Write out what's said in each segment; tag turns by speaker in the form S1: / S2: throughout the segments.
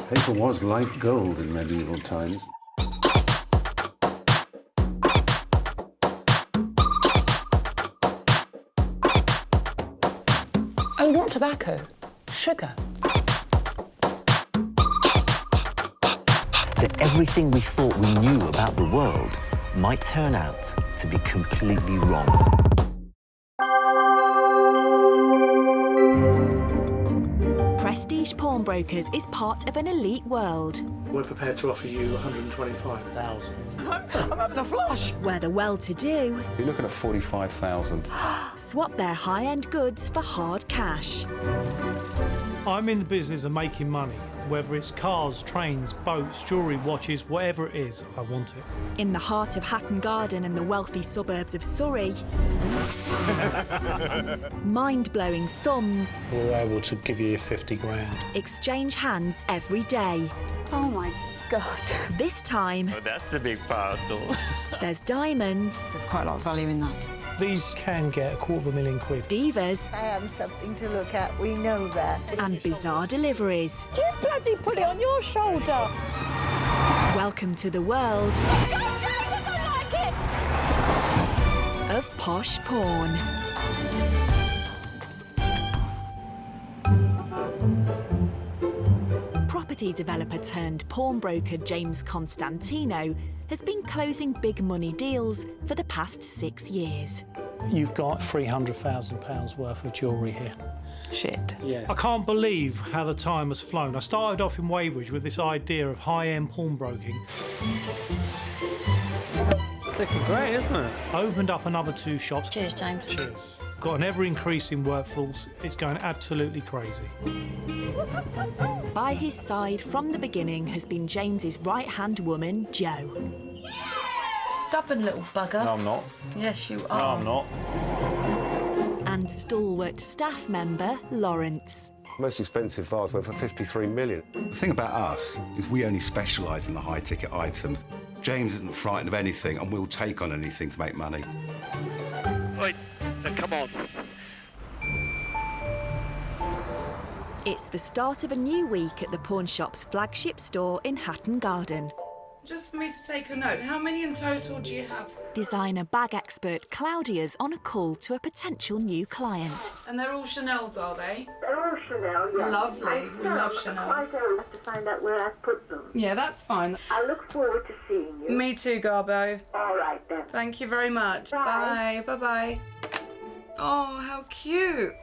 S1: Paper was like gold in medieval times.
S2: Oh, not tobacco. Sugar.
S3: That everything we thought we knew about the world might turn out to be completely wrong.
S4: Prestige Pawnbrokers is part of an elite world.
S5: We're prepared to offer you $125,000.
S2: I'm having a flush.
S4: Where the well-to-do
S1: You're looking at 45,000.
S4: swap their high-end goods for hard cash.
S6: I'm in the business of making money. Whether it's cars, trains, boats, jewellery, watches, whatever it is, I want it.
S4: In the heart of Hatton Garden and the wealthy suburbs of Surrey, mind-blowing sums
S5: We're able to give you 50 grand.
S4: exchange hands every day.
S7: Oh my God.
S4: This time,
S3: Oh, that's a big parcel.
S4: there's diamonds,
S2: There's quite a lot of value in that.
S6: These can get £250,000.
S4: divas,
S7: I am something to look at, we know that.
S4: and bizarre deliveries.
S7: You bloody put it on your shoulder.
S4: Welcome to the world
S7: Don't do it, I don't like it.
S4: of Posh Pawn. Property developer turned pawnbroker James Constantino has been closing big money deals for the past 6 years.
S5: You've got £300,000 worth of jewellery here.
S2: Shit.
S5: Yeah.
S6: I can't believe how the time has flown. I started off in Weybridge with this idea of high-end pawnbroking.
S8: It's looking great, isn't it?
S6: Opened up another 2 shops.
S7: Cheers, James.
S6: Cheers. Got an ever-increasing workforce. It's going absolutely crazy.
S4: By his side from the beginning has been James's right-hand woman, Jo.
S7: Stubborn little bugger.
S8: No, I'm not.
S7: Yes, you
S8: No,
S7: are.
S8: I'm not.
S4: And stalwart staff member, Lawrence.
S9: Most expensive vase went for 53 million.
S10: The thing about us is we only specialise in the high-ticket items. James isn't frightened of anything and will take on anything to make money.
S8: Wait, come on.
S4: It's the start of a new week at the pawn shop's flagship store in Hatton Garden.
S11: Just for me to take a note, how many in total do you have?
S4: Designer bag expert Claudia's on a call to a potential new client.
S11: And they're all Chanel's, are they?
S7: They're all Chanel, yeah.
S11: Lovely. We love Chanel's.
S7: I have to find out where I put them.
S11: Yeah, that's fine.
S7: I look forward to seeing you.
S11: Me too, Garbo.
S7: All right, then.
S11: Thank you very much.
S7: Bye.
S11: Bye. Bye-bye. Oh, how cute.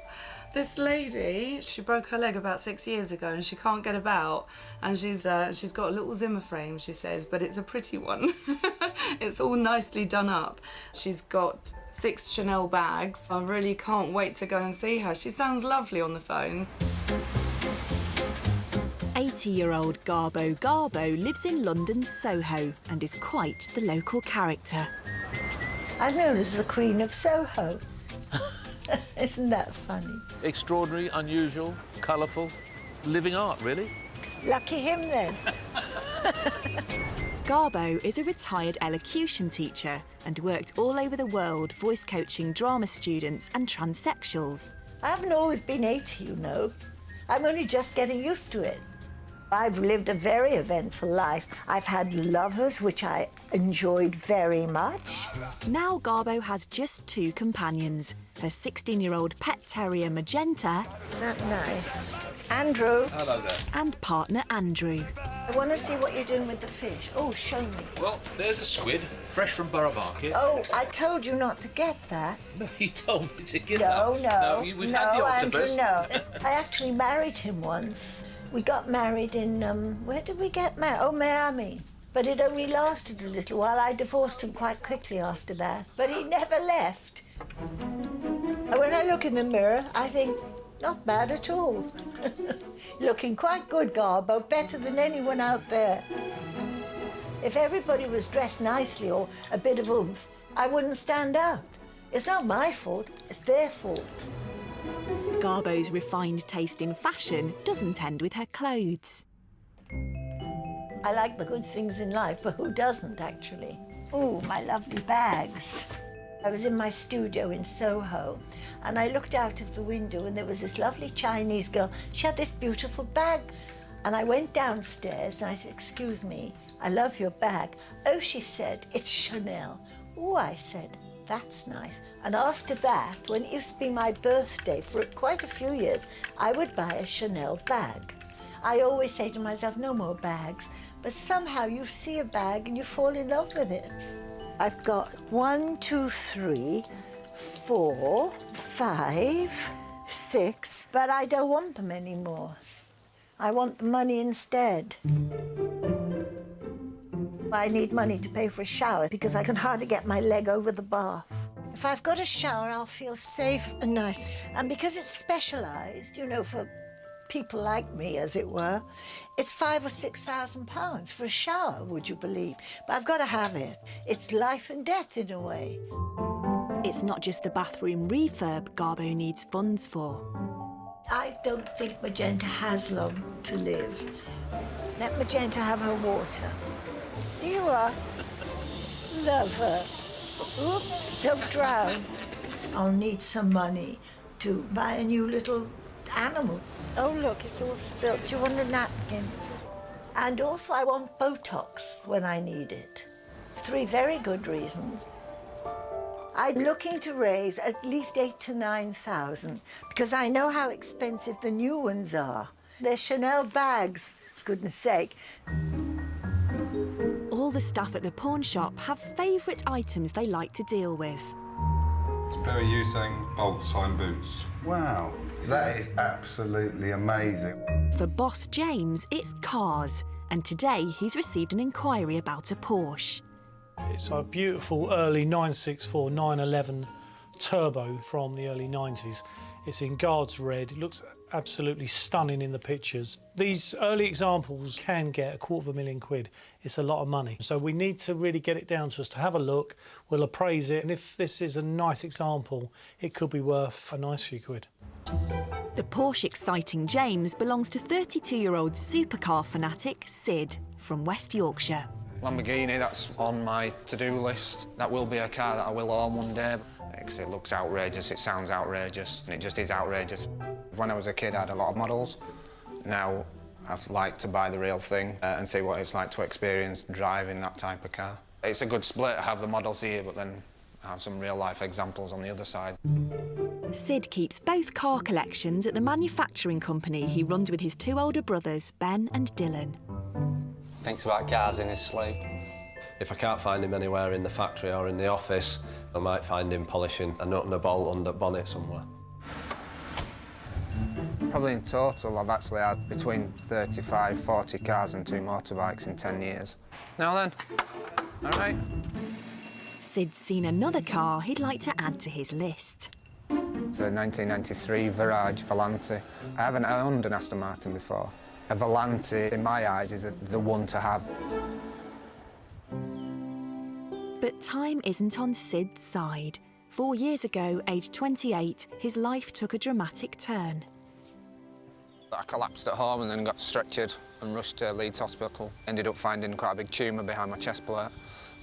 S11: This lady, she broke her leg about 6 years ago and she can't get about. And she's got a little Zimmer frame, she says, but it's a pretty one. It's all nicely done up. She's got 6 Chanel bags. I really can't wait to go and see her. She sounds lovely on the phone.
S4: 80-year-old Garbo lives in London's Soho and is quite the local character.
S7: I'm known as the Queen of Soho. Isn't that funny?
S8: Extraordinary, unusual, colourful, living art, really.
S7: Lucky him, then.
S4: Garbo is a retired elocution teacher and worked all over the world voice coaching drama students and transsexuals.
S7: I haven't always been 80, you know. I'm only just getting used to it. I've lived a very eventful life. I've had lovers, which I enjoyed very much.
S4: Now Garbo has just 2 companions, her 16-year-old pet terrier Magenta
S7: Is that nice? Andrew,
S8: Hello there.
S4: and partner Andrew.
S7: I want to see what you're doing with the fish. Oh, show me.
S8: Well, there's a squid, fresh from Borough Market.
S7: Oh, I told you not to get that.
S8: No, you told me to get
S7: No,
S8: that.
S7: no,
S8: We've
S7: no,
S8: had the octopus.
S7: Andrew, no. I actually married him once. We got married in, where did we get married? Oh, Miami. But it only lasted a little while. I divorced him quite quickly after that. But he never left. And when I look in the mirror, I think, not bad at all. Looking quite good, Garbo, better than anyone out there. If everybody was dressed nicely or a bit of oomph, I wouldn't stand out. It's not my fault, it's their fault.
S4: Garbo's refined taste in fashion doesn't end with her clothes.
S7: I like the good things in life, but who doesn't, actually? Ooh, my lovely bags. I was in my studio in Soho, and I looked out of the window, and there was this lovely Chinese girl. She had this beautiful bag, And I went downstairs and I said, excuse me, I love your bag. Oh, she said, it's Chanel. Oh, I said, that's nice. And after that, when it used to be my birthday, for quite a few years, I would buy a Chanel bag. I always say to myself, no more bags. But somehow you see a bag and you fall in love with it. I've got 1, 2, 3, 4, 5, 6, but I don't want them anymore. I want the money instead. I need money to pay for a shower because I can hardly get my leg over the bath. If I've got a shower, I'll feel safe and nice. And because it's specialised, you know, for people like me, as it were, it's £5,000 or £6,000 for a shower, would you believe? But I've got to have it. It's life and death in a way.
S4: It's not just the bathroom refurb Garbo needs funds for.
S7: I don't think Magenta has long to live. Let Magenta have her water. Do you are? Love her. Oops, don't drown. I'll need some money to buy a new little animal. Oh, look, it's all spilt. Do you want a napkin? And also, I want Botox when I need it. 3 very good reasons. I'm looking to raise at least 8,000 to 9,000 because I know how expensive the new ones are. They're Chanel bags, for goodness sake.
S4: All the staff at the pawn shop have favourite items they like to deal with.
S12: It's a pair of Usang bolts hind boots.
S10: Wow, that is absolutely amazing.
S4: For boss James, it's cars, and today he's received an inquiry about a Porsche.
S6: It's a beautiful early 964 911 turbo from the early 90s. It's in Guards red. It looks absolutely stunning in the pictures. These early examples can get £250,000. It's a lot of money. So we need to really get it down to us to have a look. We'll appraise it, and if this is a nice example, it could be worth a nice few quid.
S4: The Porsche Exciting James belongs to 32-year-old supercar fanatic Sid from West Yorkshire.
S13: Lamborghini, that's on my to-do list. That will be a car that I will own one day, because it looks outrageous, it sounds outrageous, and it just is outrageous. When I was a kid, I had a lot of models. Now, I'd like to buy the real thing and see what it's like to experience driving that type of car. It's a good split, have the models here, but then have some real-life examples on the other side.
S4: Sid keeps both car collections at the manufacturing company he runs with his 2 older brothers, Ben and Dylan.
S14: Thinks about cars in his sleep. If I can't find him anywhere in the factory or in the office, I might find him polishing a nut and a bolt under the bonnet somewhere.
S13: Probably in total, I've actually had between 35, 40 cars and 2 motorbikes in 10 years. Now then, all right.
S4: Sid's seen another car he'd like to add to his list.
S13: It's a 1993 Virage Volante. I haven't owned an Aston Martin before. A Volante, in my eyes, is the one to have.
S4: But time isn't on Sid's side. 4 years ago, aged 28, his life took a dramatic turn.
S13: I collapsed at home and then got stretchered and rushed to Leeds Hospital. Ended up finding quite a big tumour behind my chest plate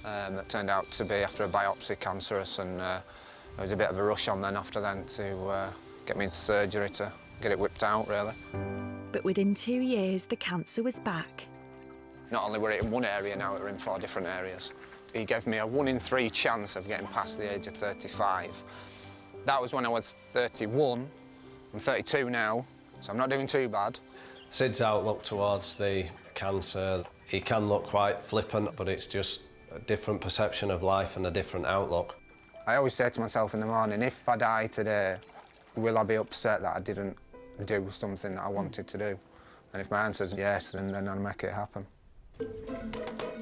S13: that turned out to be, after a biopsy, cancerous, and there was a bit of a rush on then after then to get me into surgery to get it whipped out, really.
S4: But within 2 years, the cancer was back.
S13: Not only were it in one area, now it were in 4 different areas. He gave me a 1 in 3 chance of getting past the age of 35. That was when I was 31. I'm 32 now, so I'm not doing too bad.
S14: Sid's outlook towards the cancer, he can look quite flippant, but it's just a different perception of life and a different outlook.
S13: I always say to myself in the morning, if I die today, will I be upset that I didn't do something that I wanted to do? And if my answer's yes, then I'll make it happen.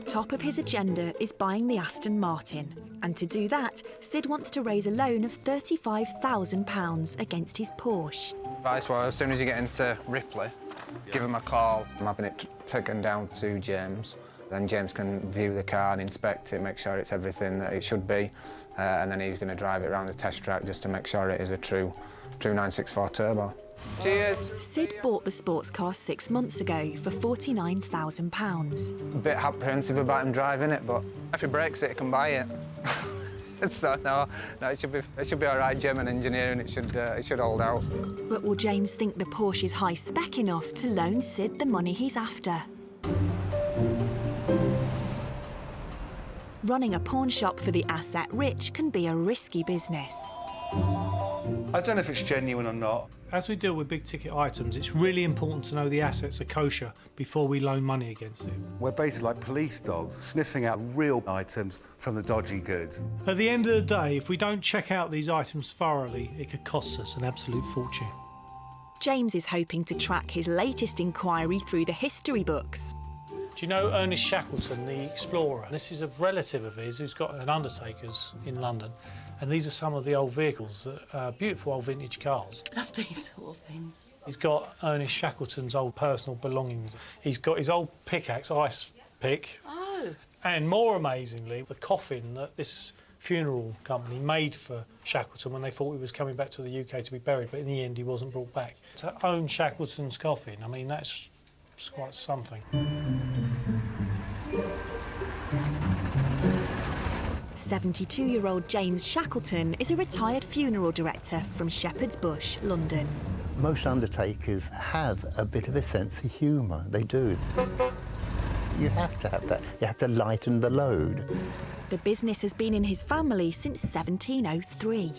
S4: Top of his agenda is buying the Aston Martin. And to do that, Sid wants to raise a loan of £35,000 against his Porsche.
S13: Advice was, as soon as you get into Ripley, give him a call. I'm having it taken down to James. Then James can view the car and inspect it, make sure it's everything that it should be, and then he's going to drive it around the test track just to make sure it is a true 964 turbo. Cheers.
S4: Sid bought the sports car 6 months ago for £49,000.
S13: A bit apprehensive about him driving it, but if he breaks it, he can buy it. So no, it should be all right. German engineering, it should hold out.
S4: But will James think the Porsche is high spec enough to loan Sid the money he's after? Running a pawn shop for the asset-rich can be a risky business.
S10: I don't know if it's genuine or not.
S6: As we deal with big-ticket items, it's really important to know the assets are kosher before we loan money against it.
S9: We're basically like police dogs, sniffing out real items from the dodgy goods.
S6: At the end of the day, if we don't check out these items thoroughly, it could cost us an absolute fortune.
S4: James is hoping to track his latest inquiry through the history books.
S6: Do you know Ernest Shackleton, the explorer? This is a relative of his who's got an undertaker's in London. And these are some of the old vehicles, beautiful old vintage cars.
S2: Love these sort of things.
S6: He's got Ernest Shackleton's old personal belongings. He's got his old pickaxe, ice pick.
S2: Oh.
S6: And more amazingly, the coffin that this funeral company made for Shackleton when they thought he was coming back to the UK to be buried, but in the end he wasn't brought back. To own Shackleton's coffin, I mean, that's quite something.
S4: 72-year-old James Shackleton is a retired funeral director from Shepherd's Bush, London.
S15: Most undertakers have a bit of a sense of humour, they do. You have to have that. You have to lighten the load.
S4: The business has been in his family since 1703.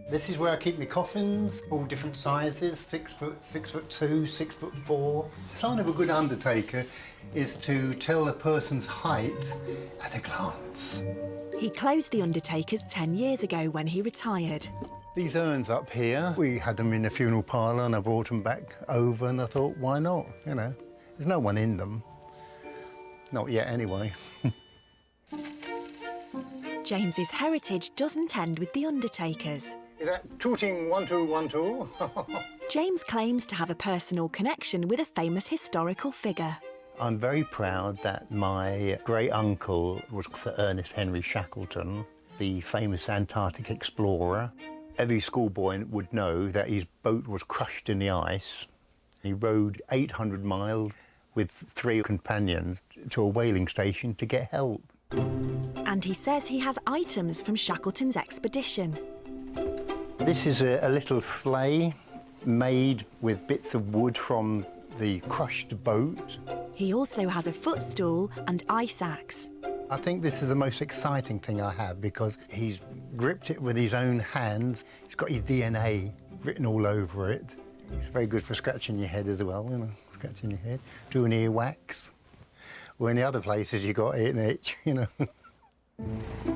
S15: This is where I keep my coffins, all different sizes, 6 foot, 6'2", 6'4". The sign of a good undertaker is to tell a person's height at a glance.
S4: He closed the Undertakers 10 years ago when he retired.
S15: These urns up here, we had them in the funeral parlour and I brought them back over and I thought, why not? You know, there's no one in them. Not yet, anyway.
S4: James's heritage doesn't end with the Undertakers.
S15: Is that tooting 1-2-1-2?
S4: James claims to have a personal connection with a famous historical figure.
S15: I'm very proud that my great-uncle was Sir Ernest Henry Shackleton, the famous Antarctic explorer. Every schoolboy would know that his boat was crushed in the ice. He rowed 800 miles with 3 companions to a whaling station to get help.
S4: And he says he has items from Shackleton's expedition.
S15: This is a little sleigh made with bits of wood from the crushed boat.
S4: He also has a footstool and ice axe.
S15: I think this is the most exciting thing I have because he's gripped it with his own hands. It's got his DNA written all over it. It's very good for scratching your head as well, you know, scratching your head, doing ear wax. Or any other places you got an itch, you know.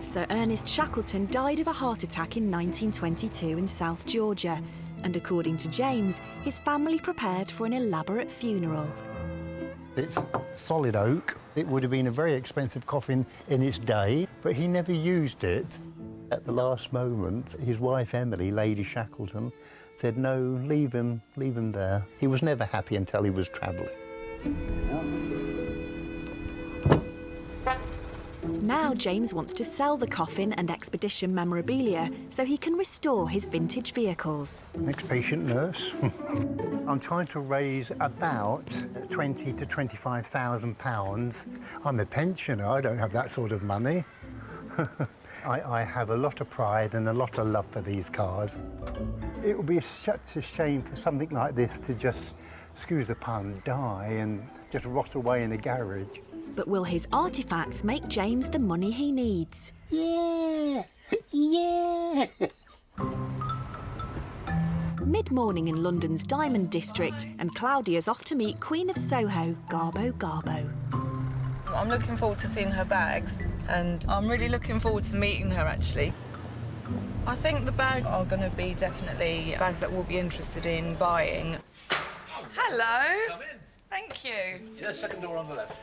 S4: Sir Ernest Shackleton died of a heart attack in 1922 in South Georgia, and according to James, his family prepared for an elaborate funeral.
S15: It's solid oak. It would have been a very expensive coffin in its day, but he never used it. At the last moment, his wife, Emily, Lady Shackleton, said, no, leave him there. He was never happy until he was travelling.
S4: Now James wants to sell the coffin and expedition memorabilia so he can restore his vintage vehicles.
S15: Next patient, nurse. I'm trying to raise about £20,000 to £25,000. I'm a pensioner, I don't have that sort of money. I have a lot of pride and a lot of love for these cars. It would be such a shame for something like this to just, excuse the pun, die and just rot away in a garage.
S4: But will his artefacts make James the money he needs?
S15: Yeah! Yeah!
S4: Mid-morning in London's Diamond District, and Claudia's off to meet Queen of Soho, Garbo.
S11: I'm looking forward to seeing her bags, and I'm really looking forward to meeting her, actually. I think the bags are going to be definitely bags that we'll be interested in buying. Hello.
S8: Come in.
S11: Thank you.
S8: Yeah, second door on the left.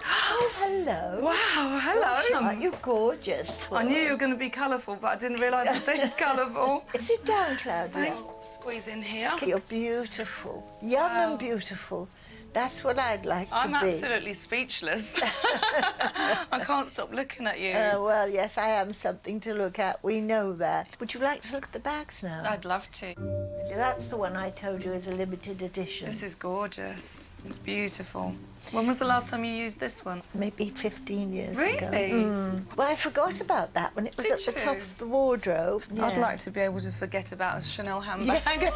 S7: Oh, hello.
S11: Wow, hello.
S7: Gosh, aren't you gorgeous?
S11: I knew you were going to be colourful, but I didn't realise that it's colourful.
S7: Sit down, Claudia.
S11: Squeeze in here.
S7: You're beautiful. Young and beautiful. That's what I'd like to
S11: I'm
S7: be.
S11: absolutely speechless. I can't stop looking at you.
S7: Well, yes, I am something to look at. We know that. Would you like to look at the bags now?
S11: I'd love to.
S7: That's the one I told you is a limited edition.
S11: This is gorgeous. It's beautiful. When was the last time you used this one?
S7: Maybe 15 years ago.
S11: Really?
S7: Well, I forgot about that when it was at the top of the wardrobe.
S11: I'd like to be able to forget about a Chanel handbag.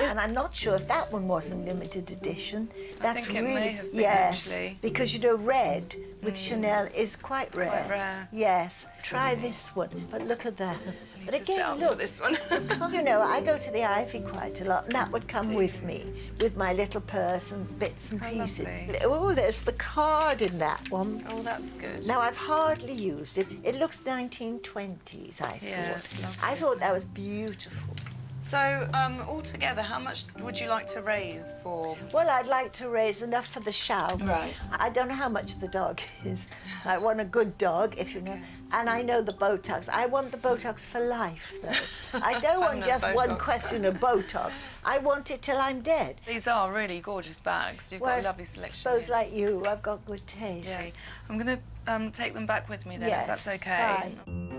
S7: And I'm not sure if that one was a limited edition. That's
S11: think it
S7: really,
S11: may have been,
S7: yes,
S11: actually.
S7: Because you know, red with Chanel is quite rare.
S11: Quite rare.
S7: Yes. Try this one, but look at that. But
S11: to set
S7: again,
S11: up
S7: look,
S11: for this one.
S7: you know, I go to the Ivy quite a lot, and that would come with me, with my little purse and bits and pieces.
S11: Lovely.
S7: Oh, there's the card in that one.
S11: Oh, that's good.
S7: Now, I've hardly used it. It looks 1920s, I
S11: Yeah,
S7: thought.
S11: it's lovely,
S7: I thought that was beautiful.
S11: So, altogether, how much would you like to raise for?
S7: Well, I'd like to raise enough for the show.
S11: Right.
S7: I don't know how much the dog is. I want a good dog, if you know. And I know the Botox. I want the Botox for life, though. I don't want just one
S11: Botox.
S7: question of Botox. I want it till I'm dead.
S11: These are really gorgeous bags. You've got
S7: Whereas,
S11: a lovely selection.
S7: suppose like you, I've got good taste.
S11: Yeah. I'm going to take them back with me then, if
S7: Yes,
S11: that's okay.
S7: fine.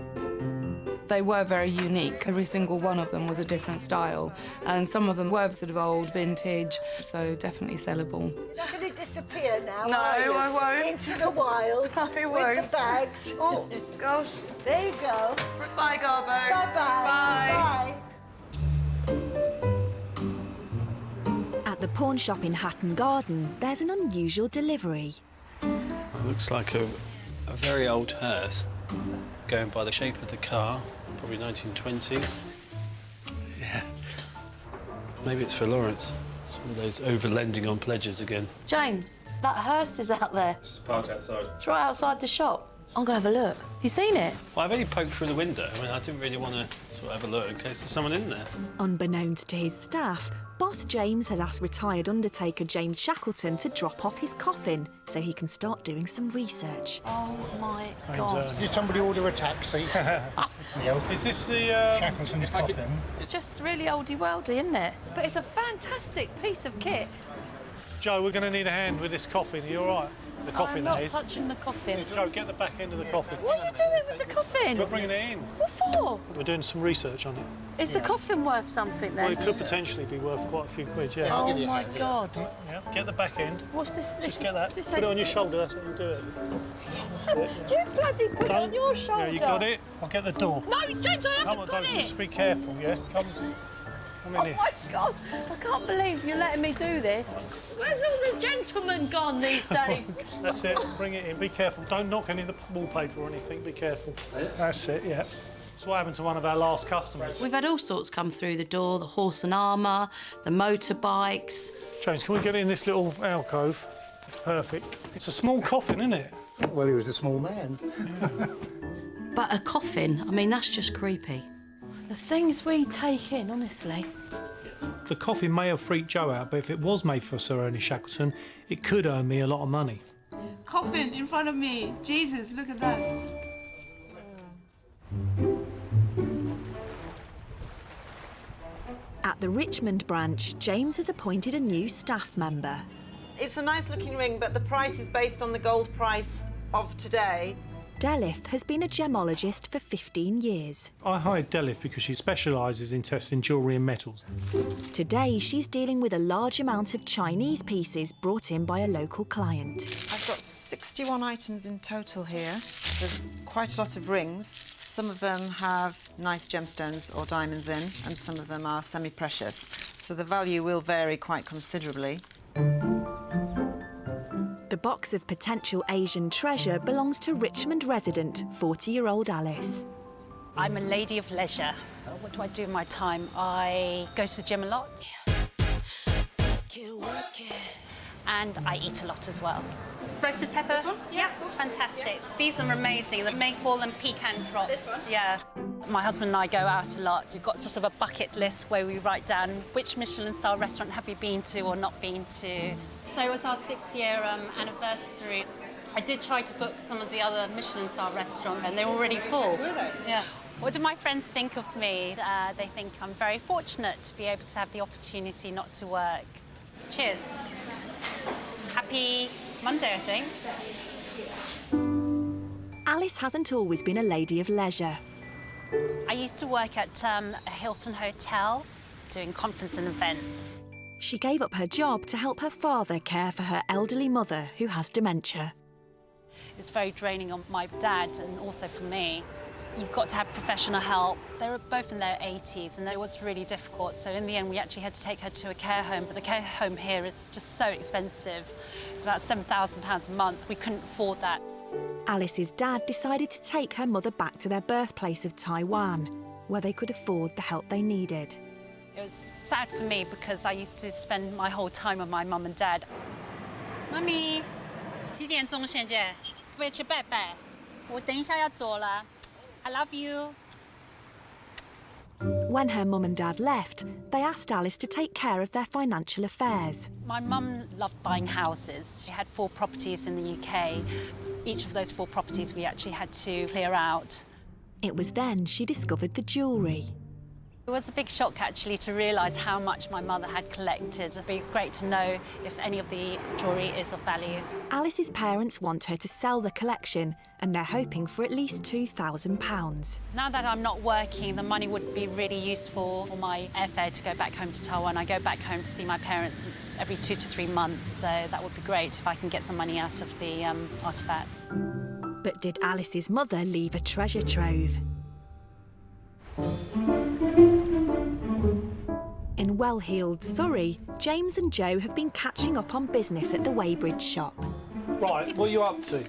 S11: They were very unique. Every single one of them was a different style, and some of them were sort of old, vintage, so definitely sellable.
S7: You're not going to disappear now,
S11: No,
S7: are you?
S11: I won't.
S7: Into the wild
S11: I
S7: with
S11: won't.
S7: the bags.
S11: Oh, gosh.
S7: There you go.
S11: Bye, Garbo.
S7: Bye-bye.
S11: Bye.
S4: At the pawn shop in Hatton Garden, there's an unusual delivery.
S5: Looks like a very old hearse, going by the shape of the car, probably 1920s. Yeah. Maybe it's for Lawrence. Some of those over-lending on pledges again.
S2: James, that hearse is out there.
S5: It's just parked outside.
S2: It's right outside the shop. I'm going to have a look. Have you seen it?
S5: Well, I've only poked through the window. I mean, I didn't really want to sort of have a look in case there's someone in there.
S4: Unbeknownst to his staff, boss James has asked retired undertaker James Shackleton to drop off his coffin so he can start doing some research.
S2: Oh, my God.
S15: Did somebody order a taxi?
S6: Is this the...
S15: Shackleton's coffin.
S2: It's just really oldie-worldy, isn't it? But it's a fantastic piece of kit.
S6: Joe, we're going to need a hand with this coffin. Are you all right? The coffin,
S2: I'm
S6: that
S2: not
S6: is.
S2: touching the coffin.
S6: Joe, get the back end of the coffin.
S2: What are you doing with the coffin?
S6: We're bringing it in.
S2: What for?
S6: We're doing some research on it.
S2: Is the coffin worth something, then?
S6: Well, it could potentially be worth quite a few quid, yeah.
S2: Oh, my God.
S6: Yeah, get the back end.
S2: What's this?
S6: Just get that.
S2: This
S6: Put it on your shoulder, that's how you do it. That's it.
S2: You bloody put it on your shoulder.
S6: Yeah, you got it? I'll get the door.
S2: No, James, I
S6: Come
S2: haven't
S6: on,
S2: got
S6: don't,
S2: it.
S6: just be careful, yeah? Come in
S2: Oh,
S6: here.
S2: my God. I can't believe you're letting me do this. Where's all the gentlemen gone these days?
S6: That's it, bring it in, be careful. Don't knock any of the wallpaper or anything, be careful. That's it, yeah. That's what happened to one of our last customers.
S2: We've had all sorts come through the door, the horse and armour, the motorbikes.
S6: James, can we get it in this little alcove? It's perfect. It's a small coffin, isn't it?
S15: Well, he was a small man.
S2: But a coffin, I mean, that's just creepy. The things we take in, honestly.
S6: The coffin may have freaked Joe out, but if it was made for Sir Ernest Shackleton, it could earn me a lot of money.
S11: Coffin in front of me. Jesus, look at that.
S4: At the Richmond branch, James has appointed a new staff member.
S16: It's a nice looking ring, but the price is based on the gold price of today.
S4: Delith has been a gemologist for 15 years.
S6: I hired Delith because she specialises in testing jewellery and metals.
S4: Today, she's dealing with a large amount of Chinese pieces brought in by a local client.
S16: I've got 61 items in total here. There's quite a lot of rings. Some of them have nice gemstones or diamonds in, and some of them are semi-precious. So the value will vary quite considerably.
S4: The box of potential Asian treasure belongs to Richmond resident, 40-year-old Alice.
S17: I'm a lady of leisure. What do I do in my time? I go to the gym a lot. And I eat a lot as well.
S18: Roasted pepper? This one? Yeah, fantastic. These are amazing. The maple and pecan crops. This one? Yeah.
S17: My husband and I go out a lot. We've got sort of a bucket list where we write down which Michelin-star restaurant have you been to or not been to.
S18: So it was our 6-year anniversary. I did try to book some of the other Michelin-star restaurants and they're already full.
S17: Really?
S18: Yeah.
S17: What do my friends think of me? They think I'm very fortunate to be able to have the opportunity not to work.
S18: Cheers. Happy Monday, I think.
S4: Alice hasn't always been a lady of leisure.
S17: I used to work at a Hilton hotel doing conference and events.
S4: She gave up her job to help her father care for her elderly mother who has dementia.
S17: It's very draining on my dad and also for me. You've got to have professional help. They were both in their 80s and it was really difficult. So in the end, we actually had to take her to a care home, but the care home here is just so expensive. It's about £7,000 a month. We couldn't afford that.
S4: Alice's dad decided to take her mother back to their birthplace of Taiwan, where they could afford the help they needed.
S17: It was sad for me because I used to spend my whole time with my mum and dad.
S18: Mummy, 几点钟现在？我要去拜拜。我等一下要走了。I love you.
S4: When her mum and dad left, they asked Alice to take care of their financial affairs.
S17: My mum loved buying houses. She had 4 properties in the UK. Each of those 4 properties we actually had to clear out.
S4: It was then she discovered the jewellery.
S17: It was a big shock, actually, to realise how much my mother had collected. It'd be great to know if any of the jewellery is of value.
S4: Alice's parents want her to sell the collection, and they're hoping for at least £2,000.
S17: Now that I'm not working, the money would be really useful for my airfare to go back home to Taiwan. I go back home to see my parents every 2 to 3 months, so that would be great if I can get some money out of the artefacts.
S4: But did Alice's mother leave a treasure trove? In well-heeled Surrey, James and Joe have been catching up on business at the Weybridge shop.
S6: Right, what are you up to?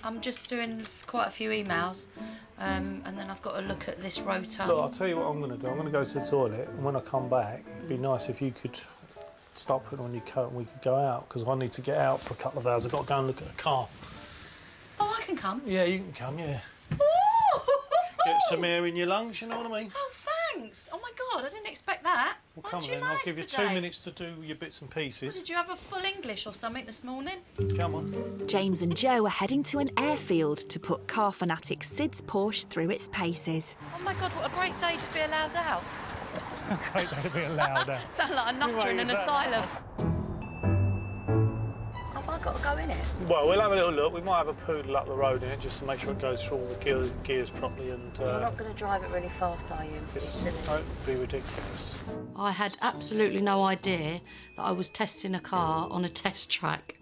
S2: I'm just doing quite a few emails, and then I've got to look at this rota.
S6: Look, I'll tell you what I'm going to do. I'm going to go to the toilet, and when I come back, it'd be nice if you could start putting on your coat and we could go out, because I need to get out for a couple of hours. I've got to go and look at the car.
S2: Oh, I can come?
S6: Yeah, you can come, yeah. Get some air in your lungs, you know what I mean?
S2: Oh, thanks. Oh, my God, I didn't expect that.
S6: Well, come then, I'll give you 2 minutes to do your bits and pieces.
S2: Did you have a full English or something this morning?
S6: Come on.
S4: James and Joe are heading to an airfield to put car fanatic Sid's Porsche through its paces.
S2: Oh, my God, what a great day to be allowed out.
S6: Great day to be allowed out.
S2: Sound like a nutter in an asylum. Have I got to go in it?
S6: Well, we'll have a little look. We might have a poodle up the road in it just to make sure it goes through all the gears properly. And
S2: You're not going to drive it really fast, are you?
S6: Don't be ridiculous.
S2: I had absolutely no idea that I was testing a car on a test track.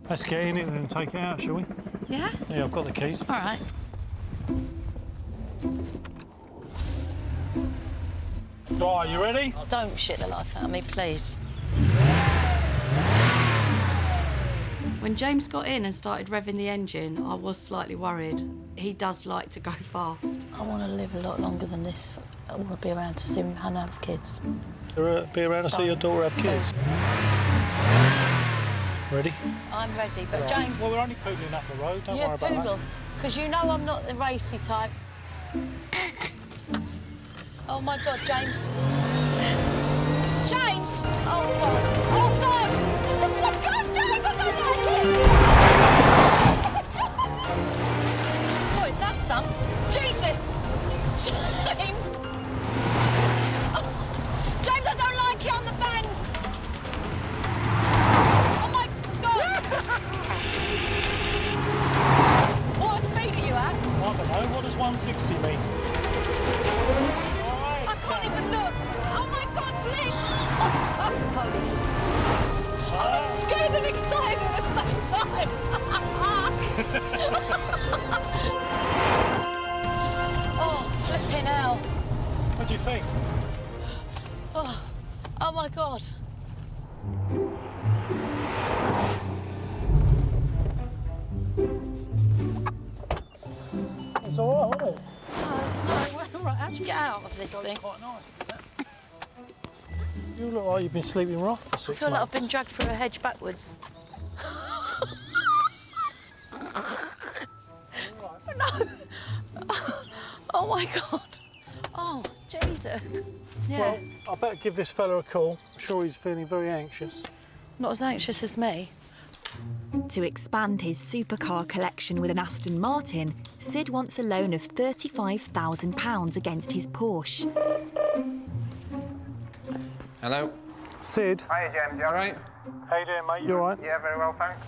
S6: Let's get in it and take it out, shall we?
S2: Yeah?
S6: Yeah, I've got the keys.
S2: All right.
S6: Right, you ready?
S2: Don't shit the life out of me, please. When James got in and started revving the engine, I was slightly worried. He does like to go fast. I want to live a lot longer than this. I want to be around to see Hannah have kids.
S6: Be around to see your daughter have kids. Ready?
S2: I'm ready, but
S6: right.
S2: James...
S6: Well, we're only poodling up the road, don't worry about
S2: poodle,
S6: that.
S2: because you know I'm not the racy type. Oh, my God, James. James! Oh, God. Oh, God! Oh, my God, James, I don't like it! Oh, it does some. Jesus! James! Oh, James, I don't like it on the bend! Oh, my God! What speed are you at?
S6: I don't know. What does 160 mean?
S2: I can't even look. Oh, my God, please! Oh, holy... I'm scared and excited at the same time. Oh, flipping hell.
S6: What do you think?
S2: Oh my God.
S6: It's all right, isn't it?
S2: No, we're all right. How'd you get out of this thing?
S6: Quite nice, isn't it? You look like you've been sleeping rough for 6 months.
S2: I feel like I've been dragged through a hedge backwards. No. Oh my God. Oh, Jesus. Yeah.
S6: Well, I better give this fella a call. I'm sure he's feeling very anxious.
S2: Not as anxious as me.
S4: To expand his supercar collection with an Aston Martin, Sid wants a loan of £35,000 against his Porsche.
S14: Hello?
S6: Sid.
S13: Hiya, James, you all right?
S6: How you doing, mate? You all right?
S13: Yeah, very well, thanks.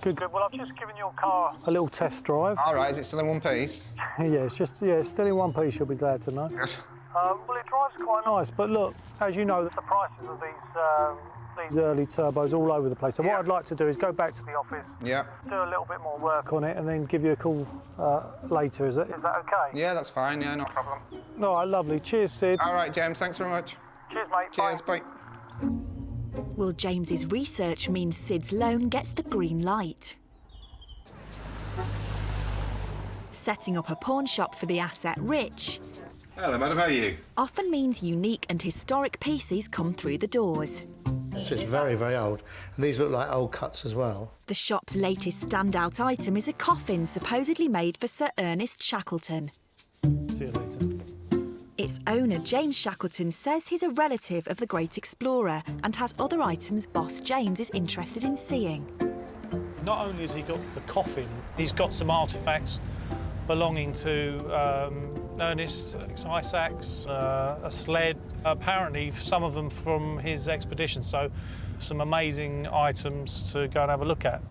S6: Good. Well, I've just given your car a little test drive.
S13: All right, is it still in one piece?
S6: Yeah, it's still in one piece, you'll be glad to know.
S13: Good.
S6: Well, it drives quite nice, but look, as you know, the prices of these early turbos all over the place. So what I'd like to do is go back to the office, do a little bit more work on it, and then give you a call later. Is that okay?
S13: Yeah, that's fine. Yeah, no problem.
S6: All right, lovely. Cheers, Sid.
S13: All right, James. Thanks very much.
S6: Cheers, mate.
S13: Cheers. Bye.
S4: Will James's research mean Sid's loan gets the green light? Setting up a pawn shop for the asset rich
S10: Hello, madam, how are you?
S4: often means unique and historic pieces come through the doors.
S19: So it's very, very old. And these look like old cuts as well.
S4: The shop's latest standout item is a coffin supposedly made for Sir Ernest Shackleton.
S6: See you later.
S4: Its owner, James Shackleton, says he's a relative of the great explorer and has other items boss James is interested in seeing.
S6: Not only has he got the coffin, he's got some artefacts belonging to Ernest, ice axe, a sled, apparently some of them from his expedition, so some amazing items to go and have a look at.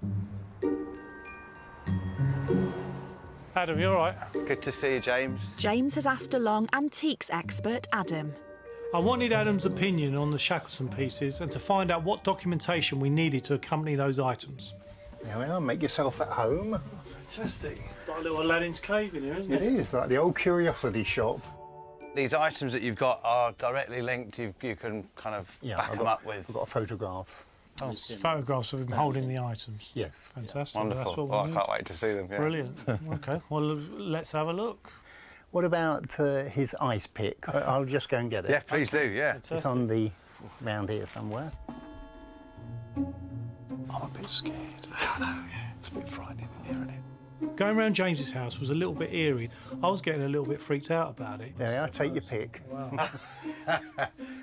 S6: Adam, you all right?
S20: Good to see you, James.
S4: James has asked along antiques expert Adam.
S6: I wanted Adam's opinion on the Shackleton pieces and to find out what documentation we needed to accompany those items.
S15: Now, well, make yourself at home.
S6: Fantastic. Like a little Aladdin's cave in here, isn't it?
S15: It is, like the old curiosity shop.
S20: These items that you've got are directly linked. You can kind of back them up with...
S15: I've got photographs.
S6: Oh, photographs of him holding the items.
S15: Yes.
S6: Fantastic.
S20: Wonderful.
S6: That's what we
S20: I
S6: need.
S20: can't wait to see them. Yeah.
S6: Brilliant. OK, well, let's have a look.
S15: What about his ice pick? I'll just go and get it.
S20: Yeah, please do, yeah.
S15: It's on the... round here somewhere.
S6: I'm a bit scared. Yeah. It's a bit frightening in here, isn't it? Going around James's house was a little bit eerie. I was getting a little bit freaked out about it.
S15: There we are, take your pick.
S6: Wow.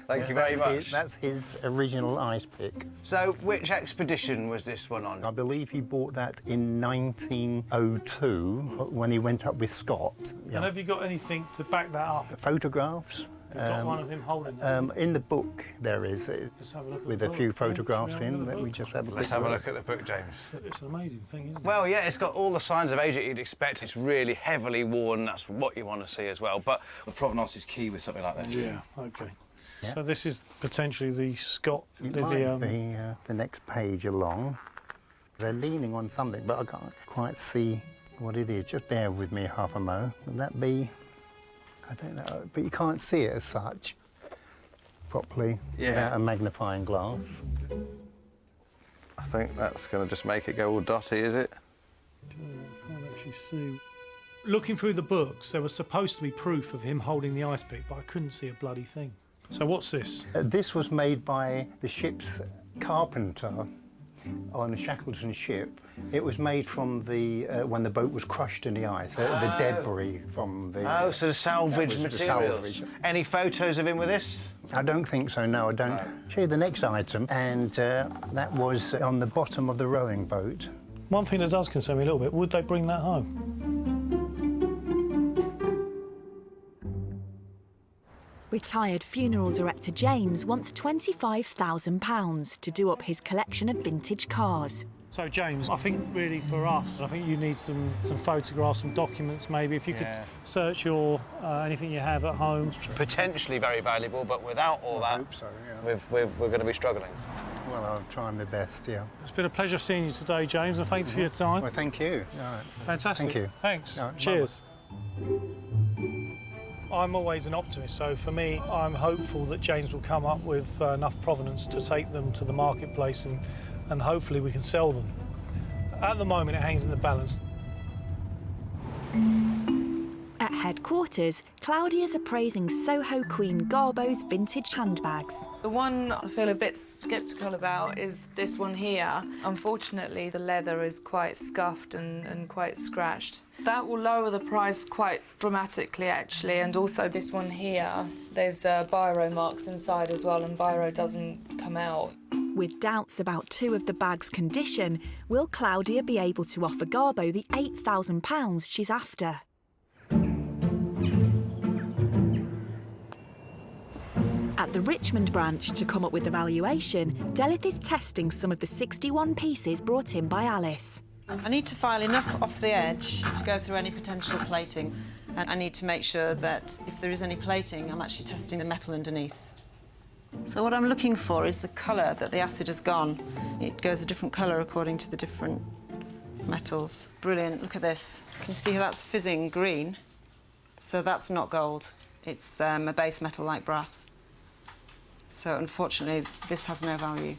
S20: Thank you very much.
S15: That's his original ice pick.
S20: So, which expedition was this one on?
S15: I believe he bought that in 1902 when he went up with Scott.
S6: And have you got anything to back that up?
S15: Photographs.
S6: You've got one of him holding it.
S15: In the book there is,
S6: Let's have a look at
S15: with
S6: the
S15: a few
S6: book.
S15: photographs
S6: Yeah,
S15: in. Let me just have a look.
S20: Let's have a look at the book, James.
S6: It's an amazing thing, isn't it?
S20: Well, yeah, it's got all the signs of age that you'd expect. It's really heavily worn. That's what you want to see as well. But the provenance is key with something like this.
S6: Yeah, OK.
S15: Yeah.
S6: So this is potentially the Scott...
S15: It might be the next page along. They're leaning on something, but I can't quite see what it is. Just bear with me half a mo. Would that be... I don't know, but you can't see it as such properly without a magnifying glass.
S20: I think that's going to just make it go all dotty, is it?
S6: I can't actually see. Looking through the books, there was supposed to be proof of him holding the ice pick, but I couldn't see a bloody thing. So what's this?
S15: This was made by the ship's carpenter on the Shackleton ship. It was made from the when the boat was crushed in the ice, the debris from the...
S20: Oh, so the salvage materials.
S15: Salvage.
S20: Any photos of him with this?
S15: I don't think so, no, I don't. Show you the next item, and that was on the bottom of the rowing boat.
S6: One thing that does concern me a little bit, would they bring that home?
S4: Retired funeral director James wants £25,000 to do up his collection of vintage cars.
S6: So, James, I think really for us, I think you need some photographs, some documents maybe. If you could search your anything you have at home.
S20: Potentially very valuable, but without all that,
S15: hope so, yeah.
S20: we're going to be struggling.
S15: Well, I'll try my best, yeah.
S6: It's been a pleasure seeing you today, James, and thanks for your time.
S15: Well, thank you. All right.
S6: Fantastic.
S15: Thank you.
S6: Thanks.
S15: All right,
S6: cheers. I'm always an optimist, so for me, I'm hopeful that James will come up with enough provenance to take them to the marketplace and hopefully we can sell them. At the moment, it hangs in the balance.
S4: At headquarters, Claudia's appraising Soho Queen Garbo's vintage handbags.
S11: The one I feel a bit sceptical about is this one here. Unfortunately, the leather is quite scuffed and quite scratched. That will lower the price quite dramatically, actually, and also this one here, there's biro marks inside as well, and biro doesn't come out.
S4: With doubts about two of the bags' condition, will Claudia be able to offer Garbo the £8,000 she's after? At the Richmond branch, to come up with the valuation, Delith is testing some of the 61 pieces brought in by Alice.
S16: I need to file enough off the edge to go through any potential plating, and I need to make sure that if there is any plating, I'm actually testing the metal underneath. So what I'm looking for is the colour that the acid has gone. It goes a different colour according to the different metals. Brilliant, look at this. Can you see how that's fizzing green? So that's not gold. It's a base metal like brass. So unfortunately, this has no value.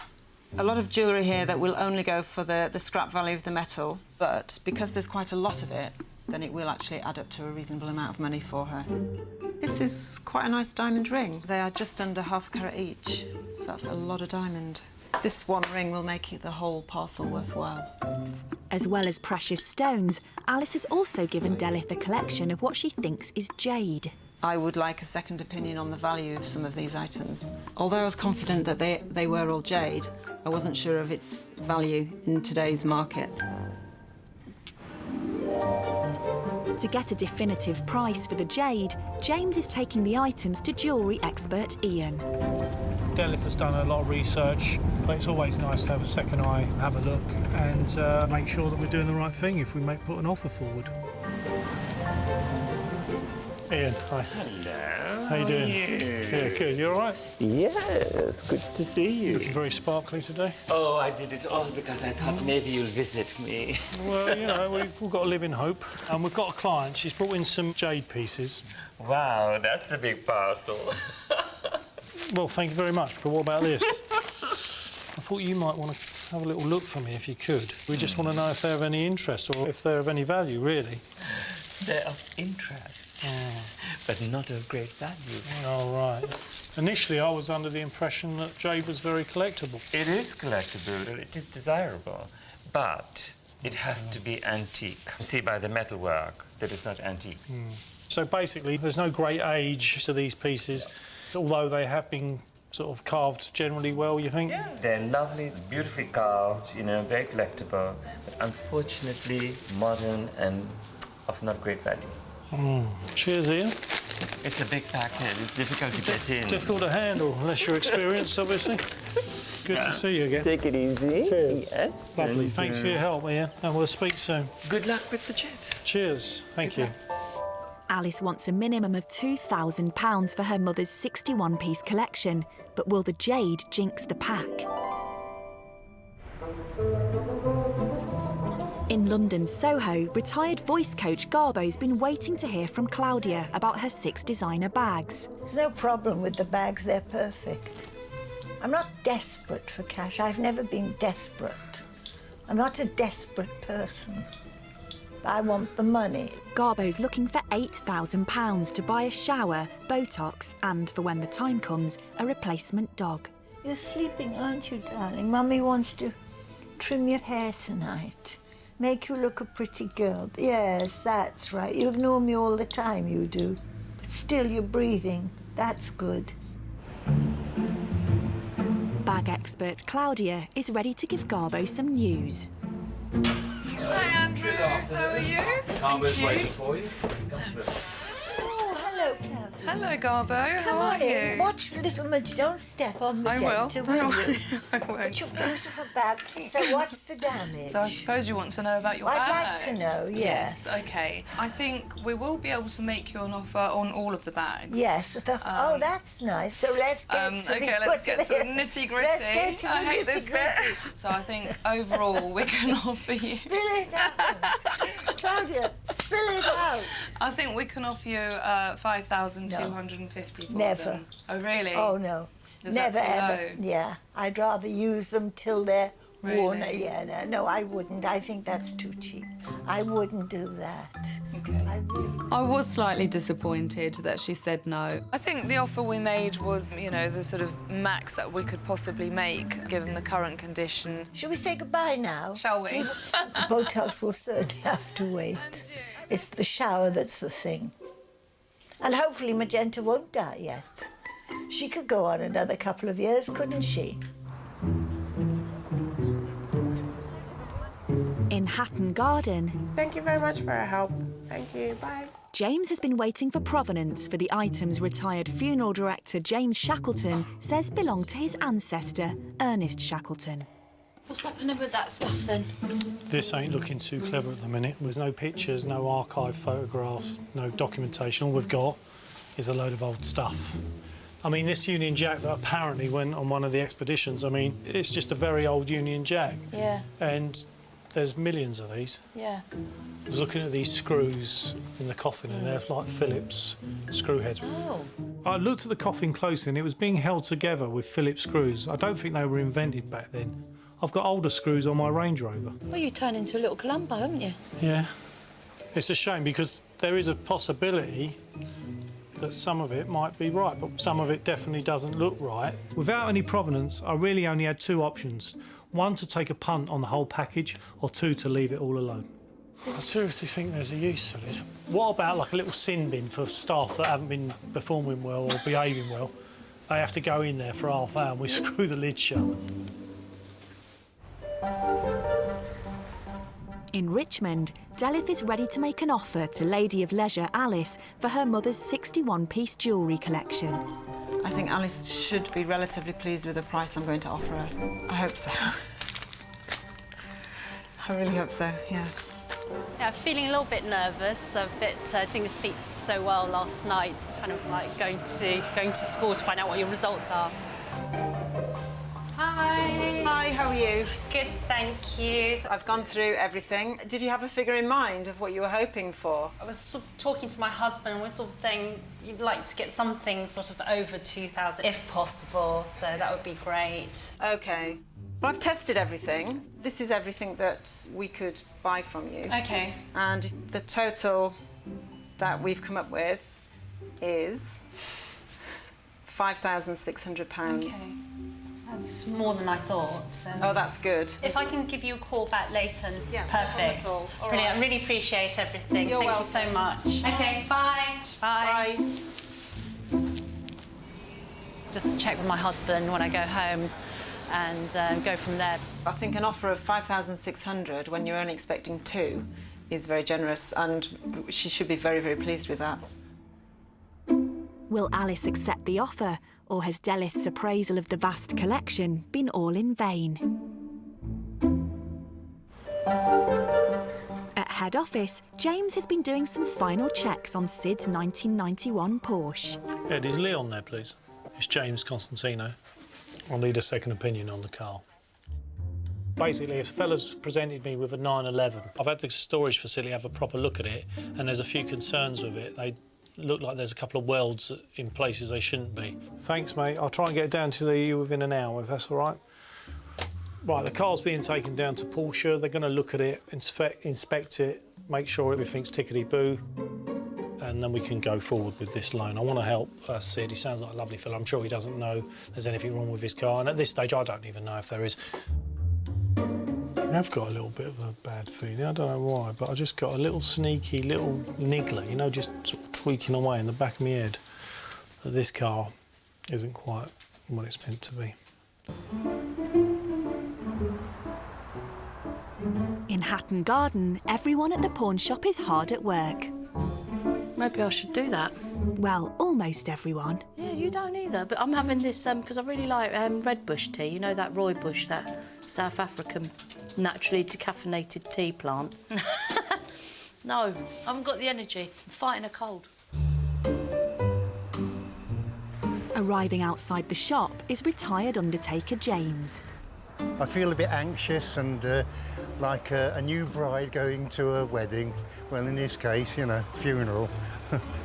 S16: A lot of jewellery here that will only go for the scrap value of the metal, but because there's quite a lot of it, then it will actually add up to a reasonable amount of money for her. This is quite a nice diamond ring. They are just under ½ carat each, so that's a lot of diamond. This one ring will make the whole parcel worthwhile.
S4: As well as precious stones, Alice has also given Delith a collection of what she thinks is jade.
S16: I would like a second opinion on the value of some of these items. Although I was confident that they were all jade, I wasn't sure of its value in today's market.
S4: To get a definitive price for the jade, James is taking the items to jewellery expert Ian.
S6: Delith has done a lot of research, but it's always nice to have a second eye, have a look, and make sure that we're doing the right thing if we put an offer forward. Ian, hi.
S21: Hello.
S6: How you doing? Yeah, good. You all right?
S21: Yes, good to see you.
S6: Looking very sparkly today.
S21: Oh, I did it all because I thought maybe you'll visit me.
S6: Well, you know, we've got to live in hope. And we've got a client. She's brought in some jade pieces.
S21: Wow, that's a big parcel.
S6: Well, thank you very much, but what about this? I thought you might want to have a little look for me if you could. We just want to know if they're of any interest or if they're of any value, really.
S21: They're of interest, but not of great value.
S6: Oh, right. Initially, I was under the impression that jade was very collectible.
S21: It is collectible, it is desirable, but it has to be antique. See by the metalwork that it's not antique.
S6: So basically, there's no great age to these pieces, although they have been sort of carved generally well, you think?
S21: Yeah. They're lovely, beautifully carved, you know, very collectible, but unfortunately modern and of not great value.
S6: Cheers, Ian.
S21: It's a big packet. It's difficult to get in.
S6: Difficult to handle, unless you're experienced, obviously. Good to see you again.
S21: Take it easy.
S6: Cheers.
S21: Yes.
S6: Lovely. Thanks for your help, Ian, and we'll speak soon.
S21: Good luck with the jet.
S6: Cheers. Thank you.
S4: Alice wants a minimum of £2,000 for her mother's 61-piece collection, but will the jade jinx the pack? In London's Soho, retired voice coach Garbo's been waiting to hear from Claudia about her 6 designer bags.
S7: There's no problem with the bags, they're perfect. I'm not desperate for cash. I've never been desperate. I'm not a desperate person. I want the money.
S4: Garbo's looking for £8,000 to buy a shower, Botox, and, for when the time comes, a replacement dog.
S7: You're sleeping, aren't you, darling? Mummy wants to trim your hair tonight. Make you look a pretty girl. Yes, that's right. You ignore me all the time, you do. But still, you're breathing. That's good.
S4: Bag expert Claudia is ready to give Garbo some news.
S11: Hi, Andrew. How are you?
S14: Garbo's waiting for you.
S7: Oh, hello, Claudia.
S11: Hello, Garbo.
S7: Come
S11: How
S7: on
S11: are
S7: in.
S11: you?
S7: Watch little Mudge. Don't step on Magenta, will you?
S11: I won't.
S7: But your beautiful bag. So what's the damage?
S11: So I suppose you want to know about your
S7: I'd
S11: bags.
S7: like to know, yes.
S11: OK. I think we will be able to make you an offer on all of the bags.
S7: Yes. Oh, that's nice. So let's get to the...
S11: OK, let's get to the nitty-gritty.
S7: Let's get to the
S11: I hate this bit. So I think overall we can offer you...
S7: Spill it out. Claudia, spill it out.
S11: I think we can offer you 5,250 for
S7: Never.
S11: them. Oh, really?
S7: Oh, no.
S11: Is
S7: Never,
S11: that too
S7: ever.
S11: low?
S7: Yeah. I'd rather use them till they're worn.
S11: Really?
S7: Yeah, no, I wouldn't. I think that's too cheap. I wouldn't do that. Okay.
S11: I was slightly disappointed that she said no. I think the offer we made was, you know, the sort of max that we could possibly make, given the current condition.
S7: Should we say goodbye now?
S11: Shall we?
S7: Botox will certainly have to wait. It's the shower that's the thing. And hopefully Magenta won't die yet. She could go on another couple of years, couldn't she?
S4: In Hatton Garden...
S22: Thank you very much for your help. Thank you. Bye.
S4: James has been waiting for provenance for the items retired funeral director James Shackleton says belonged to his ancestor, Ernest Shackleton.
S2: What's happening with that stuff then?
S6: This ain't looking too clever at the minute. There's no pictures, no archive photographs, no documentation. All we've got is a load of old stuff. I mean, this Union Jack that apparently went on one of the expeditions, I mean, it's just a very old Union Jack.
S2: Yeah.
S6: And there's millions of these.
S2: Yeah.
S6: I was looking at these screws in the coffin and they're like Phillips screw heads.
S2: Oh.
S6: I looked at the coffin closely and it was being held together with Phillips screws. I don't think they were invented back then. I've got older screws on my Range Rover.
S2: Well, you turn into a little Columbo, haven't you?
S6: Yeah. It's a shame because there is a possibility that some of it might be right, but some of it definitely doesn't look right. Without any provenance, I really only had two options. One, to take a punt on the whole package, or two, to leave it all alone. I seriously think there's a use for this. What about like a little sin bin for staff that haven't been performing well or behaving well? They have to go in there for half hour and we screw the lid shut.
S4: In Richmond, Delith is ready to make an offer to Lady of Leisure Alice for her mother's 61-piece jewellery collection.
S16: I think Alice should be relatively pleased with the price I'm going to offer her. I hope so. I really hope so, yeah.
S17: Yeah, I'm feeling a little bit nervous, didn't sleep so well last night, kind of like going to school to find out what your results are.
S16: Hi. Hi, how are you?
S17: Good, thank you.
S16: I've gone through everything. Did you have a figure in mind of what you were hoping for?
S17: I was sort of talking to my husband and we're sort of saying you'd like to get something sort of over 2,000 if possible, so that would be great.
S16: OK. Well, I've tested everything. This is everything that we could buy from you.
S17: OK.
S16: And the total that we've come up with is £5,600.
S17: OK. That's more than I thought.
S16: Oh, that's good.
S17: If I can give you a call back later, perfect.
S16: All
S17: Brilliant.
S16: right.
S17: I really appreciate everything.
S16: You're
S17: Thank you so much. OK, bye. Bye. Just check with my husband when I go home and go from there.
S16: I think an offer of £5,600 when you're only expecting two is very generous, and she should be very, very pleased with that.
S4: Will Alice accept the offer, or has Delith's appraisal of the vast collection been all in vain? At head office, James has been doing some final checks on Sid's 1991 Porsche.
S6: Ed, is Leon there, please? It's James Constantino. I'll need a second opinion on the car. Basically, if fellas presented me with a 911, I've had the storage facility have a proper look at it, and there's a few concerns with it. They look like there's a couple of welds in places they shouldn't be. Thanks, mate. I'll try and get it down to you within an hour, if that's all right. Right, the car's being taken down to Porsche. They're going to look at it, inspect it, make sure everything's tickety-boo, and then we can go forward with this loan. I want to help Sid. He sounds like a lovely fella. I'm sure he doesn't know there's anything wrong with his car, and at this stage, I don't even know if there is. I've got a little bit of a bad feeling. I don't know why, but I just got a little sneaky little niggler, you know, just sort of tweaking away in the back of my head that this car isn't quite what it's meant to be.
S4: In Hatton Garden, everyone at the pawn shop is hard at work.
S2: Maybe I should do that.
S4: Well, almost everyone.
S2: Yeah, you don't either, but I'm having this because I really like red bush tea. You know that rooibos, that South African naturally decaffeinated tea plant. No, I haven't got the energy. I'm fighting a cold.
S4: Arriving outside the shop is retired undertaker James.
S15: I feel a bit anxious and like a new bride going to a wedding. Well, in this case, you know, funeral.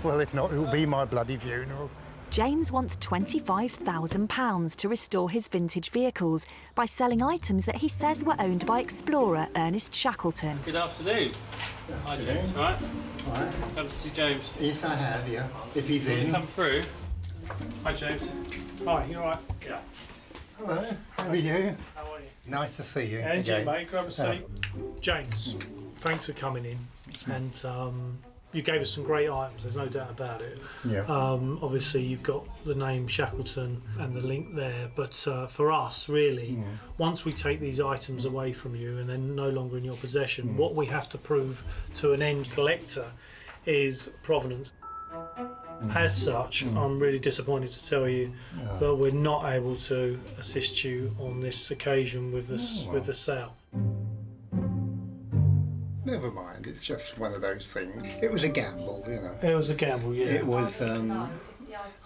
S15: Well, if not, it'll be my bloody funeral.
S4: James wants £25,000 to restore his vintage vehicles by selling items that he says were owned by explorer Ernest Shackleton.
S5: Good afternoon. Hi, James. All right?
S15: All right.
S5: Come to see James.
S15: Yes, I have, yeah. If he's in.
S5: Come through. Hi, James.
S6: Hi, you all right? Yeah.
S15: Hello, how are you?
S6: How are you?
S15: Nice to see you.
S6: And you,
S15: again.
S6: mate. Grab a seat. James, thanks for coming in. And you gave us some great items, there's no doubt about it.
S15: Yeah.
S6: Obviously, you've got the name Shackleton and the link there, but for us, really, once we take these items away from you and they're no longer in your possession, what we have to prove to an end collector is provenance. As such, I'm really disappointed to tell you that we're not able to assist you on this occasion with the sale.
S15: Never mind, it's just one of those things. It was a gamble, you know.
S6: It was a gamble, yeah.
S15: It was,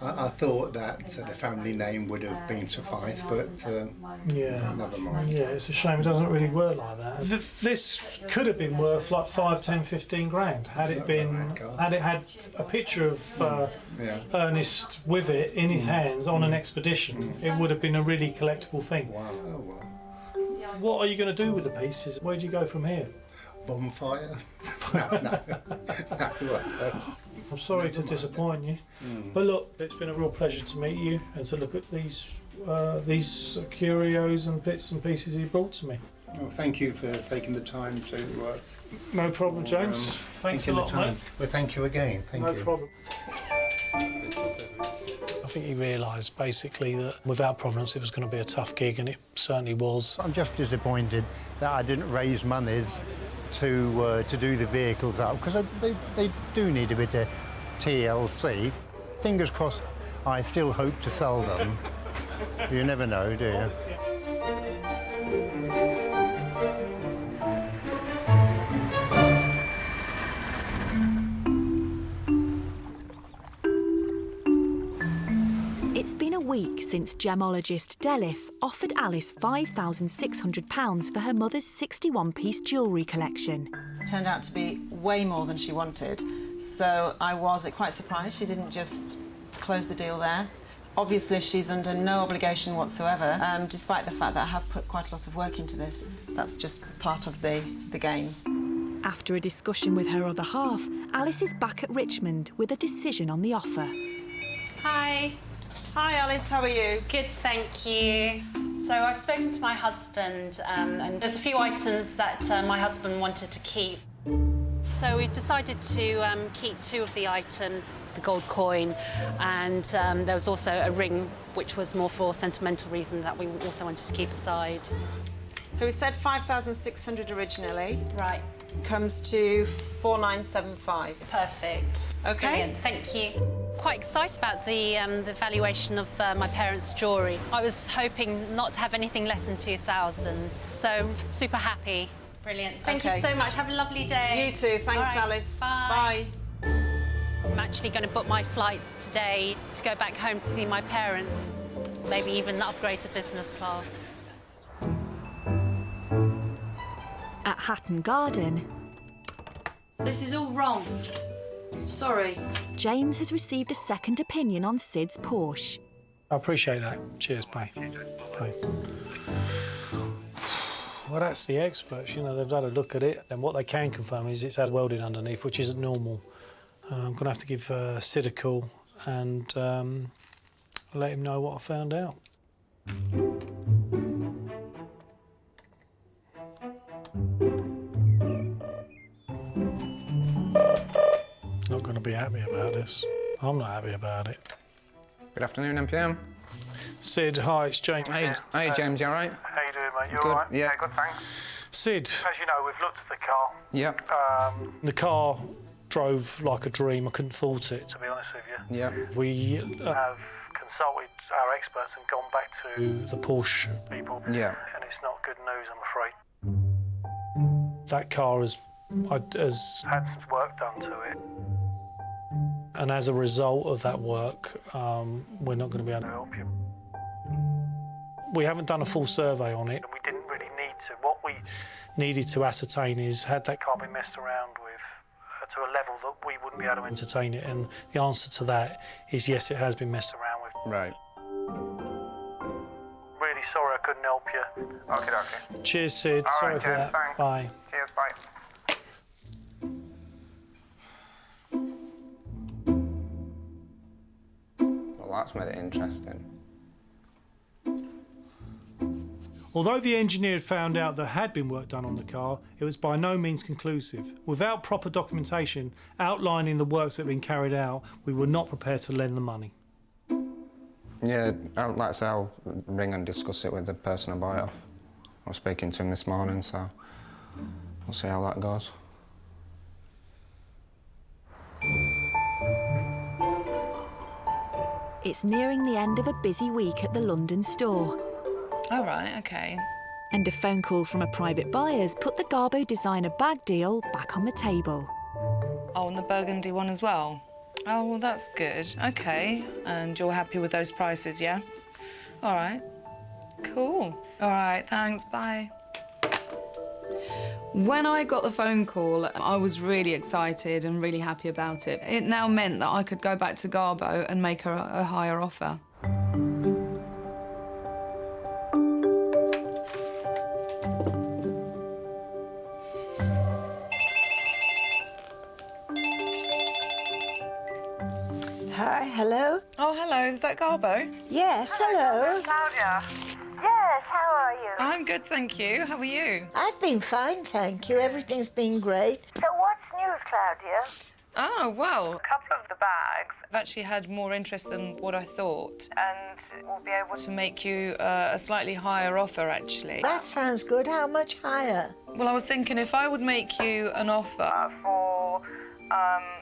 S15: I thought that the family name would have been sufficed, but never mind.
S6: Yeah, it's a shame it doesn't really work like that. This could have been worth like 5, 10, 15 grand had it had a picture of Ernest with it in his hands on an expedition. It would have been a really collectible thing.
S15: Wow. Oh, well.
S6: What are you going to do with the pieces? Where do you go from here?
S15: Bonfire? No.
S6: I'm sorry to disappoint you, but look, it's been a real pleasure to meet you and to look at these curios and bits and pieces you brought to me.
S15: Well, thank you for taking the time to...
S6: no problem, James. Thanks a lot, mate.
S15: Well, thank you again. Thank you.
S6: No problem. I think he realised basically that without provenance it was going to be a tough gig, and it certainly was.
S15: I'm just disappointed that I didn't raise monies to do the vehicles up, because they do need a bit of TLC. Fingers crossed, I still hope to sell them. You never know, do you?
S4: It's been a week since gemologist Delif offered Alice £5,600 for her mother's 61-piece jewellery collection.
S16: Turned out to be way more than she wanted, so I was quite surprised she didn't just close the deal there. Obviously, she's under no obligation whatsoever, despite the fact that I have put quite a lot of work into this. That's just part of the game.
S4: After a discussion with her other half, Alice is back at Richmond with a decision on the offer.
S17: Hi.
S16: Hi, Alice, how are you?
S17: Good, thank you. So I've spoken to my husband, and there's a few items that my husband wanted to keep. So we decided to keep 2 of the items, the gold coin, and there was also a ring, which was more for sentimental reason that we also wanted to keep aside.
S16: So we said 5,600 originally.
S17: Right.
S16: Comes to 4,975.
S17: Perfect.
S16: OK.
S17: Brilliant. Thank you. Quite excited about the valuation of my parents' jewellery. I was hoping not to have anything less than 2,000, so super happy. Brilliant. Thank you so much. Have a lovely day.
S16: You too. Thanks, Alice.
S17: Bye. I'm actually going to book my flights today to go back home to see my parents, maybe even upgrade to business class.
S4: At Hatton Garden...
S2: This is all wrong. Sorry.
S4: James has received a second opinion on Sid's Porsche.
S6: I appreciate that. Cheers, bye. Bye. Well, that's the experts, you know, they've had a look at it, and what they can confirm is it's had welding underneath, which isn't normal. I'm going to have to give Sid a call and let him know what I found out. Not going to be happy about this. I'm not happy about it.
S13: Good afternoon, MPM.
S6: Sid, hi, it's James.
S13: Hey, James, you all right?
S1: How you doing, mate? You
S13: Good.
S1: all right?
S13: Yeah.
S1: Good, thanks.
S6: Sid.
S1: As you know, we've looked at the car.
S13: Yep.
S6: The car drove like a dream. I couldn't fault it.
S1: To be honest with you.
S13: Yeah.
S6: We
S1: have consulted our experts and gone back to
S6: the Porsche
S1: people.
S13: Yeah.
S1: And it's not good news, I'm afraid.
S6: That car has
S1: had some work done to it.
S6: And as a result of that work, we're not going to be able to
S1: help you.
S6: We haven't done a full survey on it.
S1: And we didn't really need to. What we
S6: needed to ascertain is, had that
S1: car been messed around with to a level that we wouldn't be able to
S6: entertain it? And the answer to that is yes, it has been messed
S1: around with.
S13: Right.
S1: Really sorry I couldn't help you. Okay.
S6: Cheers, Sid.
S1: All
S6: sorry
S1: right,
S6: for
S1: James,
S6: that.
S1: thanks.
S6: Bye.
S1: Cheers, bye.
S13: Well, that's made it interesting.
S6: Although the engineer had found out there had been work done on the car, it was by no means conclusive. Without proper documentation outlining the works that had been carried out, we were not prepared to lend the money.
S13: Yeah, like I say, I'll ring and discuss it with the person I buy it off. I was speaking to him this morning, so we'll see how that goes.
S4: It's nearing the end of a busy week at the London store.
S11: All right, OK.
S4: And a phone call from a private buyer's put the Garbo designer bag deal back on the table.
S11: Oh, and the burgundy one as well? Oh, well, that's good. OK. And you're happy with those prices, yeah? All right. Cool. All right, thanks, bye. When I got the phone call, I was really excited and really happy about it. It now meant that I could go back to Garbo and make her a higher offer.
S7: Hi, hello?
S11: Oh, hello, is that Garbo?
S7: Yes, hello.
S3: Claudia. Yes, how are you?
S11: I'm good, thank you. How are you?
S7: I've been fine, thank you. Everything's been great.
S3: So what's news, Claudia?
S11: Oh, well, a couple of the bags have actually had more interest than what I thought. And we'll be able to make you a slightly higher offer, actually.
S7: That sounds good. How much higher?
S11: Well, I was thinking if I would make you an offer for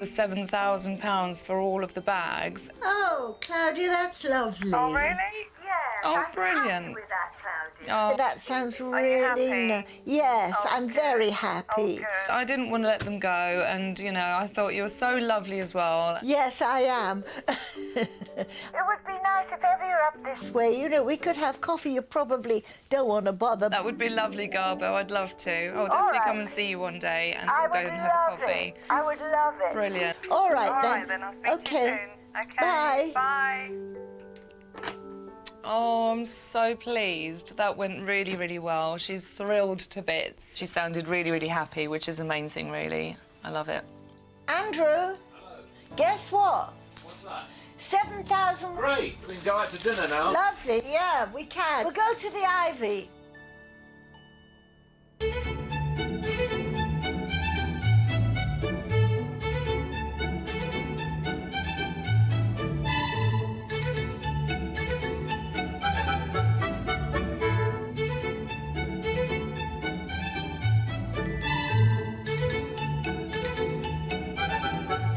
S11: £7,000 for all of the bags.
S7: Oh, Claudia, that's lovely.
S11: Oh, really?
S3: Yes.
S11: Oh,
S3: I'm
S11: brilliant.
S3: happy with that, Claudia.
S11: Oh.
S7: That sounds
S11: you
S7: really
S11: happy?
S7: Yes, I'm very happy.
S11: I didn't want to let them go, and, you know, I thought you were so lovely as well.
S7: Yes, I am.
S3: It would be nice if ever you're up this
S7: Way, you know, we could have coffee. You probably don't want to bother.
S11: That would be lovely, Garbo. I'd love to. I'll definitely come and see you one day, and we'll go and have a coffee.
S3: I would love it.
S11: Brilliant.
S7: All right,
S3: All
S7: then.
S3: right, then. I'll speak to you
S7: Okay.
S3: soon. Okay.
S7: Bye.
S3: Bye.
S11: Oh, I'm so pleased. That went really, really well. She's thrilled to bits. She sounded really, really happy, which is the main thing, really. I love it.
S7: Andrew, hello. Guess what?
S8: What's that?
S7: 7,000.
S8: Great. We can go out to dinner now.
S7: Lovely, yeah, we can. We'll go to the Ivy.